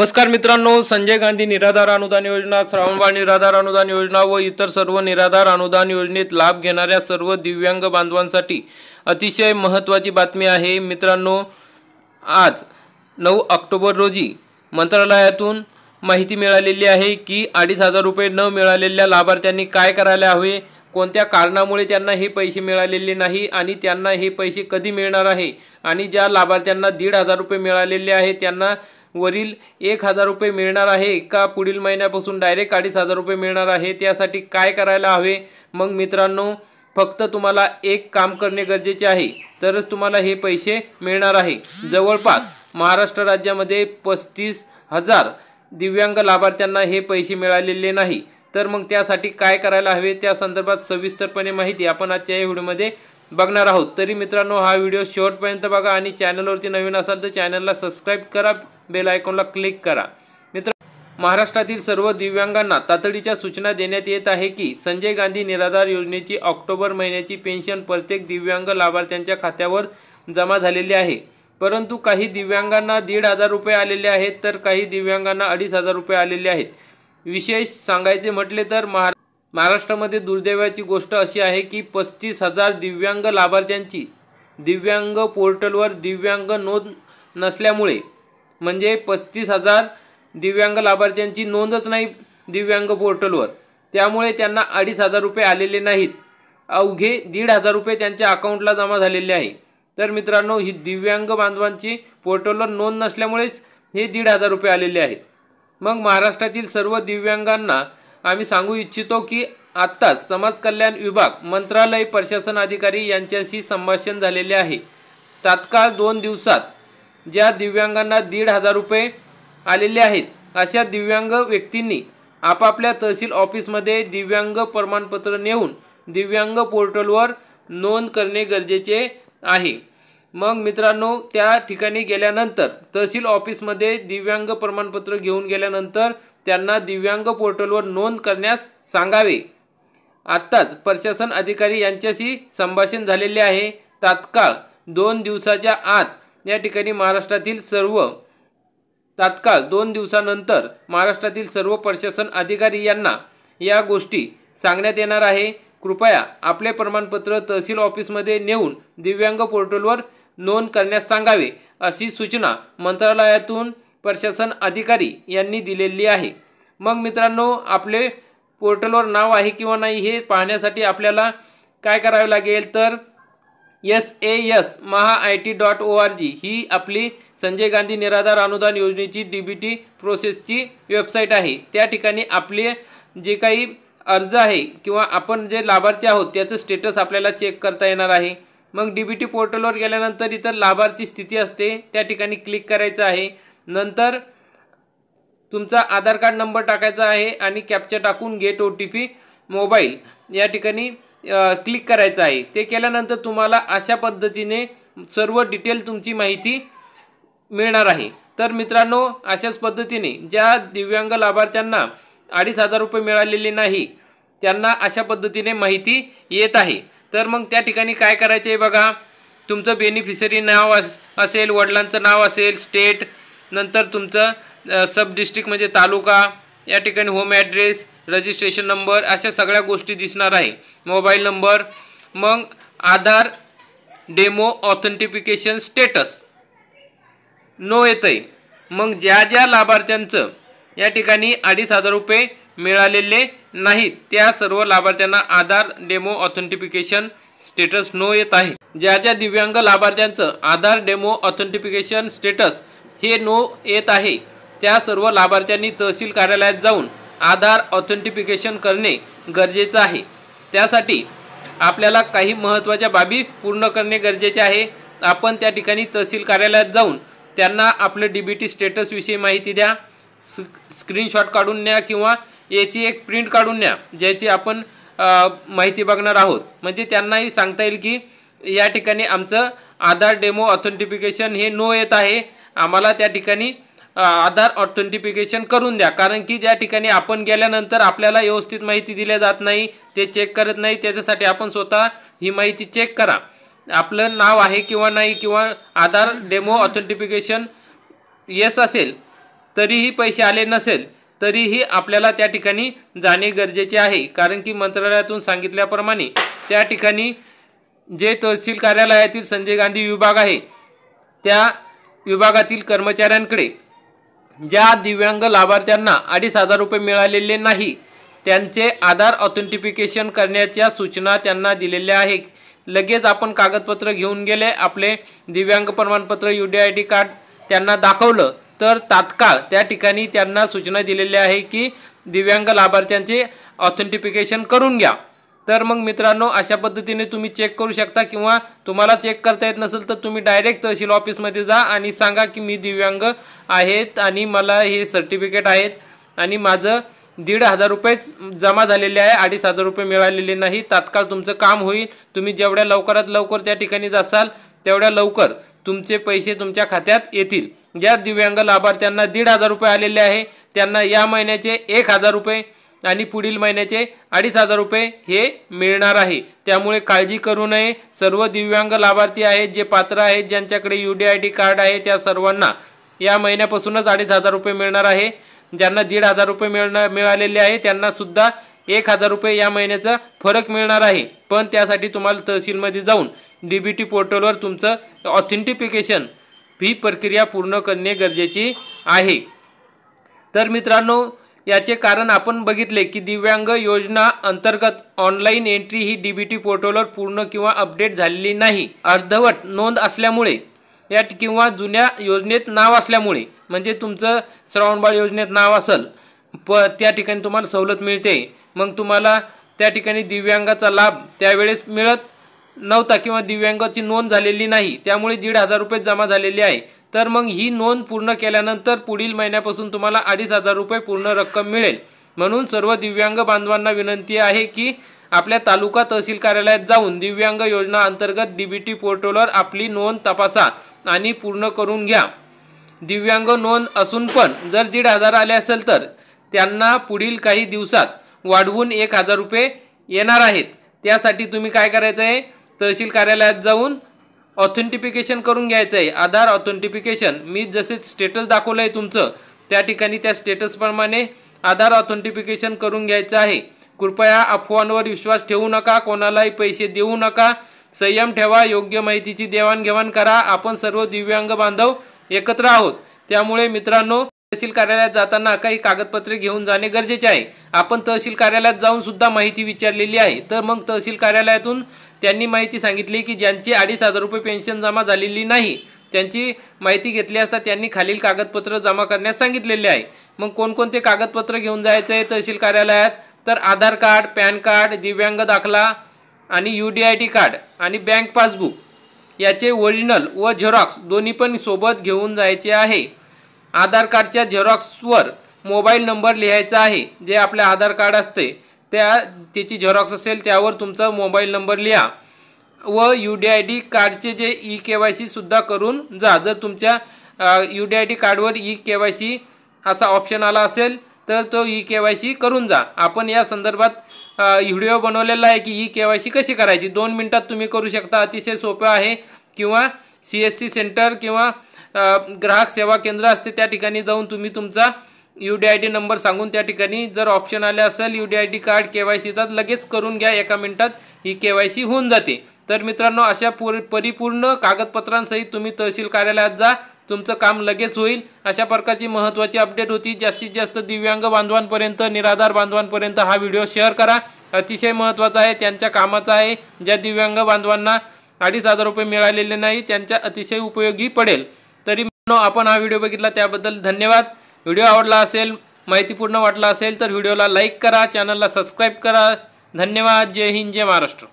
नमस्कार मित्रांनो, संजय गांधी निराधार अनुदान योजना, श्रावणबाळ निराधार अनुदान योजना व इतर सर्व निराधार अनुदान योजनेत लाभ घेणाऱ्या सर्व दिव्यांग बांधवांसाठी अतिशय महत्त्वाची बातमी आहे। मित्रांनो, आज 9 ऑक्टोबर रोजी मंत्रालयातून माहिती मिळालेली आहे की 2,500 रुपये न मिळालेल्या लाभार्थ्यांनी काय करायला हवे, कोणत्या कारणामुळे त्यांना हे पैसे मिळालेले नाही आणि त्यांना हे पैसे कधी मिळणार आहे, आणि ज्या लाभार्थ्यांना 1,500 रुपये मिळालेले आहे त्यांना वरील 1,000 रुपये मिळणार आहे का पुढील महिन्यापासून डायरेक्ट 2,500 रुपये मिळणार आहे, त्यासाठी काय करायला हवे। मग मित्रांनो, फक्त तुम्हाला एक काम करणे गरजेचे आहे, तरच तुम्हाला हे पैसे मिळणार आहे। जवळपास महाराष्ट्र राज्यामध्ये 35,000 दिव्यांग लाभार्थ्यांना हे पैसे मिळालेले नाही। तर मग त्यासाठी काय करायला हवे त्या संदर्भात सविस्तरपणे माहिती आपण आजच्या या व्हिडिओमध्ये बघणार आहोत। तरी मित्रांनो, हा व्हिडिओ शेवटपर्यंत बघा आणि चॅनलवरती नवीन असाल तर चॅनलला सबस्क्राइब करा, बेल आयकॉनला क्लिक करा। महाराष्ट्रातील सर्व दिव्यांगांना तातडीच्या सूचना देण्यात येत आहे की संजय गांधी निराधार योजनेची ऑक्टोबर महिन्याची पेन्शन प्रत्येक दिव्यांग लाभार्थ्यांच्या खात्यावर जमा झालेली आहे, परंतु काही दिव्यांगांना 1,500 रुपये आलेले आहेत तर काही दिव्यांगांना 2,500 रुपये आलेले आहेत। विशेष सांगायचे म्हटले तर महाराष्ट्रामध्ये दुर्दैवाची गोष्ट अशी आहे की 35,000 दिव्यांग लाभार्थ्यांची दिव्यांग पोर्टलवर दिव्यांग नोंद नसल्यामुळे, म्हणजे 35,000 दिव्यांग लाभार्थ्यांची नोंदच नाही दिव्यांग पोर्टलवर, त्यामुळे त्यांना 2,500 रुपये आलेले नाहीत। अवघे 1,500 रुपये त्यांच्या अकाउंटला जमा झालेले आहे। तर मित्रांनो, ही दिव्यांग बांधवांची पोर्टलवर नोंद नसल्यामुळेच हे 1,500 रुपये आलेले आहेत। मग महाराष्ट्रातील सर्व दिव्यांगांना आम्ही सांगू इच्छितो की आत्ताच समाज कल्याण विभाग, मंत्रालय, प्रशासन अधिकारी यांच्याशी संभाषण झालेले आहे। तात्काळ 2 दिवसात ज्या दिव्यांगांना 1,500 रुपये आलेले आहेत अशा दिव्यांग व्यक्तींनी आपापल्या तहसील ऑफिसमध्ये दिव्यांग प्रमाणपत्र नेऊन दिव्यांग पोर्टलवर नोंद करणे गरजेचे आहे। मग मित्रांनो, त्या ठिकाणी गेल्यानंतर तहसील ऑफिसमध्ये दिव्यांग प्रमाणपत्र घेऊन गेल्यानंतर त्यांना दिव्यांग पोर्टलवर नोंद करण्यास सांगावे। आत्ताच प्रशासन अधिकारी यांच्याशी संभाषण झालेले आहे। तात्काळ 2 दिवसाच्या आत या ठिकाणी तात्काळ 2 दिवसानंतर महाराष्ट्रातील सर्व प्रशासन अधिकारी यांना या गोष्टी सांगण्यात येणार आहे। कृपया आपले प्रमाणपत्र तहसील ऑफिसमध्ये नेऊन दिव्यांग पोर्टलवर नोंद करण्यास सांगावे, अशी सूचना मंत्रालयातून प्रशासन अधिकारी यांनी दिलेली आहे। मग मित्रांनो, आपले पोर्टलवर नाव आहे किंवा नाही हे पाहण्यासाठी आपल्याला काय करावे लागेल तर sas.maha.it.org ही आपली संजय गांधी निराधार अनुदान योजनेची DBT प्रोसेसची वेबसाईट आहे। त्या ठिकाणी आपले जे काही अर्ज आहे किंवा आपण जे लाभार्थी आहोत त्याचं स्टेटस आपल्याला चेक करता येणार आहे। मग DBT पोर्टलवर गेल्यानंतर इतर लाभार्थी स्थिती असते, त्या ठिकाणी क्लिक करायचं आहे। नंतर तुमचा आधार कार्ड नंबर टाकायचा आहे आणि कॅप्चा टाकून गेट OTP मोबाईल या ठिकाणी क्लिक करायचं आहे। ते केल्यानंतर तुम्हाला अशा पद्धतीने सर्व डिटेल तुमची माहिती मिळणार आहे। तर मित्रांनो, अशाच पद्धतीने ज्या दिव्यांग लाभार्थ्यांना 2,500 रुपये मिळालेले नाही त्यांना अशा पद्धतीने माहिती येत आहे। तर मग त्या ठिकाणी काय करायचं आहे बघा, तुमचं बेनिफिशरी नाव असेल, वडिलांचं नाव असेल, स्टेट, नंतर तुमचं सब डिस्ट्रिक्ट म्हणजे तालुका, या ठिकाणी होम ॲड्रेस, रजिस्ट्रेशन नंबर, अशा सगळ्या गोष्टी दिसणार आहे, मोबाईल नंबर। मग आधार डेमो ऑथेंटिफिकेशन स्टेटस नो येतं आहे। मग ज्या लाभार्थ्यांचं या ठिकाणी 2,500 रुपये मिळालेले नाहीत त्या सर्व लाभार्थ्यांना आधार डेमो ऑथेंटिफिकेशन स्टेटस नो येत आहे। ज्या दिव्यांग लाभार्थ्यांचं आधार डेमो ऑथेंटिफिकेशन स्टेटस हे नो येत आहे त्या सर्व लाभार्थ्यांनी तहसील कार्यालयात जाऊन आधार ऑथेंटिफिकेशन करणे गरजेचं आहे। त्यासाठी आपल्याला काही महत्त्वाच्या बाबी पूर्ण करणे गरजेचे आहे। आपण त्या ठिकाणी तहसील कार्यालयात जाऊन त्यांना आपले DBT स्टेटसविषयी माहिती द्या, स्क्रीनशॉट काढून न्या किंवा याची एक प्रिंट काढून न्या, ज्याची आपण माहिती बघणार आहोत। म्हणजे त्यांनाही सांगता येईल की या ठिकाणी आमचं आधार डेमो ऑथेंटिफिकेशन हे नो येत आहे, आम्हाला त्या ठिकाणी आधार ऑथेंटिफिकेशन करून द्या। कारण की ज्या ठिकाणी आपण गेल्यानंतर आपल्याला व्यवस्थित माहिती दिली जात नाही, ते चेक करत नाही, त्याच्यासाठी आपण स्वतः ही माहिती चेक करा, आपलं नाव आहे किंवा नाही, किंवा आधार डेमो ऑथेंटिफिकेशन येस असेल तरीही पैसे आले नसेल तरीही आपल्याला त्या ठिकाणी जाणे गरजेचे आहे, कारण की मंत्रालयातून सांगितल्याप्रमाणे त्या ठिकाणी जे तहसील कार्यालयातील संजय गांधी विभाग आहे त्या विभागातील कर्मचाऱ्यांकडे ज्या दिव्यांग लाभार्थ्यांना 2,500 रुपये मिळालेले नाही त्यांचे आधार ऑथेंटिफिकेशन करण्याच्या सूचना त्यांना दिलेल्या आहेत। लगेच आपण कागदपत्र घेऊन गेले, आपले दिव्यांग प्रमाणपत्र UDID कार्ड त्यांना दाखवलं तर तात्काळ त्या ठिकाणी त्यांना सूचना दिलेल्या आहे की दिव्यांग लाभार्थ्यांचे ऑथेंटिफिकेशन करून घ्या। तर मग मित्रांनो, अशा पद्धतीने तुम्ही चेक करू शकता, किंवा तुम्हाला चेक करता येत नसेल तर तुम्ही डायरेक्ट तहसील ऑफिसमध्ये जा आणि सांगा की मी दिव्यांग आहेत आणि मला हे सर्टिफिकेट आहेत आणि माझं 1,500 रुपयेच जमा झालेले आहे, 2,500 रुपये मिळालेले नाही। तात्काळ तुमचं काम होईल। तुम्ही जेवढ्या लवकरात लवकर त्या ठिकाणी जासाल तेवढ्या लवकर तुमचे पैसे तुमच्या खात्यात येतील। ज्या दिव्यांग लाभार्थ्यांना 1,500 रुपये आलेले आहे त्यांना या महिन्याचे 1,000 रुपये आणि पुढील महिन्याचे 2,500 रुपये हे मिळणार आहे। त्यामुळे काळजी करू नये। सर्व दिव्यांग लाभार्थी आहेत जे पात्र आहेत, ज्यांच्याकडे UDID कार्ड आहे, त्या सर्वांना या महिन्यापासूनच 2,500 रुपये मिळणार आहे। ज्यांना 1,500 रुपये मिळालेले आहे त्यांना सुद्धा 1,000 रुपये या महिन्याचा फरक मिळणार आहे। पण त्यासाठी तुम्हाला तहसीलमध्ये जाऊन DBT पोर्टलवर तुमचं ऑथेंटिफिकेशन ही प्रक्रिया पूर्ण करणे गरजेचे आहे। तर मित्रांनो, याचे कारण आपण बघितले की दिव्यांग योजना अंतर्गत ऑनलाईन एंट्री ही DBT पोर्टलवर पूर्ण किंवा अपडेट झालेली नाही। अर्धवट नोंद असल्यामुळे या किंवा जुन्या योजनेत नाव असल्यामुळे, म्हणजे तुमचं श्रावणबाळ योजनेत नाव असेल त्या ठिकाणी तुम्हाला सवलत मिळते, मग तुम्हाला त्या ठिकाणी दिव्यांगाचा लाभ त्यावेळेस मिळत नव्हता किंवा दिव्यांगाची नोंद झालेली नाही, त्यामुळे 1,500 रुपये जमा झालेले आहे। तर मग ही नोंद पूर्ण केल्यानंतर पुढील महिन्यापासून तुम्हाला 2,500 रुपये पूर्ण रक्कम मिळेल। म्हणून सर्व दिव्यांग बांधवांना विनंती आहे की आपल्या तालुका तहसील कार्यालयात जाऊन दिव्यांग योजना अंतर्गत DBT पोर्टलवर आपली नोंद तपासा आणि पूर्ण करून घ्या। दिव्यांग नोंद असून पण जर 1,500 आले असेल तर त्यांना पुढील काही दिवसात वाढवून 1,000 रुपये येणार आहेत। त्यासाठी तुम्ही काय करायचं आहे, तहसील कार्यालयात जाऊन ऑथेंटिफिकेशन करून घ्यायचं आहे, आधार ऑथेंटिफिकेशन। मी जसे स्टेटस दाखवलं आहे तुमचं त्या ठिकाणी त्या स्टेटसप्रमाणे आधार ऑथेंटिफिकेशन करून घ्यायचं आहे। कृपया अफवांवर विश्वास ठेवू नका, कोणालाही पैसे देऊ नका, संयम ठेवा, योग्य माहितीची देवाणघेवाण करा। आपण सर्व दिव्यांग बांधव एकत्र आहोत, त्यामुळे मित्रांनो तहसील कार्यालयात जाताना काही कागदपत्रे घेऊन जाणे गरजेचे आहे। आपण तहसील कार्यालयात जाऊन सुद्धा माहिती विचारलेली आहे, तर मग तहसील कार्यालयातून त्यांनी माहिती सांगितली की ज्यांची 2,500 रुपये पेन्शन जमा झालेली नाही त्यांची माहिती घेतली असता त्यांनी खालील कागदपत्र जमा करण्यास सांगितलेले आहे। मग कोणकोणते कागदपत्र घेऊन जायचे आहे तहसील कार्यालयात, तर आधार कार्ड, पॅन कार्ड, दिव्यांग दाखला आणि UDID कार्ड आणि बँक पासबुक याचे ओरिजिनल व झेरॉक्स दोन्ही पण सोबत घेऊन जायचे आहे। आधार कार्डच्या झेरॉक्सवर मोबाईल नंबर लिहायचा आहे, जे आपले आधार कार्ड असते त्याची झेरॉक्स असेल त्यावर तुमचा मोबाईल नंबर लिहा व UDID कार्डचे जे eKYC सुद्धा करून जा। जर तुमच्या UDID कार्डवर eKYC असा ऑप्शन आला असेल तर तो eKYC करून जा। आपण या संदर्भात व्हिडिओ बनवलेला आहे की eKYC कशी करायची, 2 मिनिटात तुम्ही करू शकता, अतिशय सोपं आहे। किंवा CSC सेंटर किंवा ग्राहक सेवा केंद्र असते त्या ठिकाणी जाऊन तुम्ही तुमचा UDID नंबर सांगून त्या ठिकाणी जर ऑप्शन आले असेल UDID कार्ड KYCचा लगेच करून घ्या, 1 मिनिटात eKYC होऊन जाते। तर मित्रांनो, अशा परिपूर्ण कागदपत्रांसहित तुम्ही तहसील कार्यालयात जा, तुमचं काम लगेच होईल। अशा प्रकारची महत्त्वाची अपडेट होती। जास्तीत जास्त दिव्यांग बांधवांपर्यंत, निराधार बांधवांपर्यंत हा व्हिडिओ शेअर करा, अतिशय महत्त्वाचा आहे, त्यांच्या कामाचा आहे। ज्या दिव्यांग बांधवांना 2,500 रुपये मिळालेले नाही त्यांच्या अतिशय उपयोगी पडेल। तरी आपण हा व्हिडिओ बघितला त्याबद्दल धन्यवाद। व्हिडिओ आवडला असेल, माहितीपूर्ण वाटला असेल तर व्हिडिओला लाईक करा, चॅनलला सबस्क्राईब करा। धन्यवाद। जय हिंद, जय महाराष्ट्र।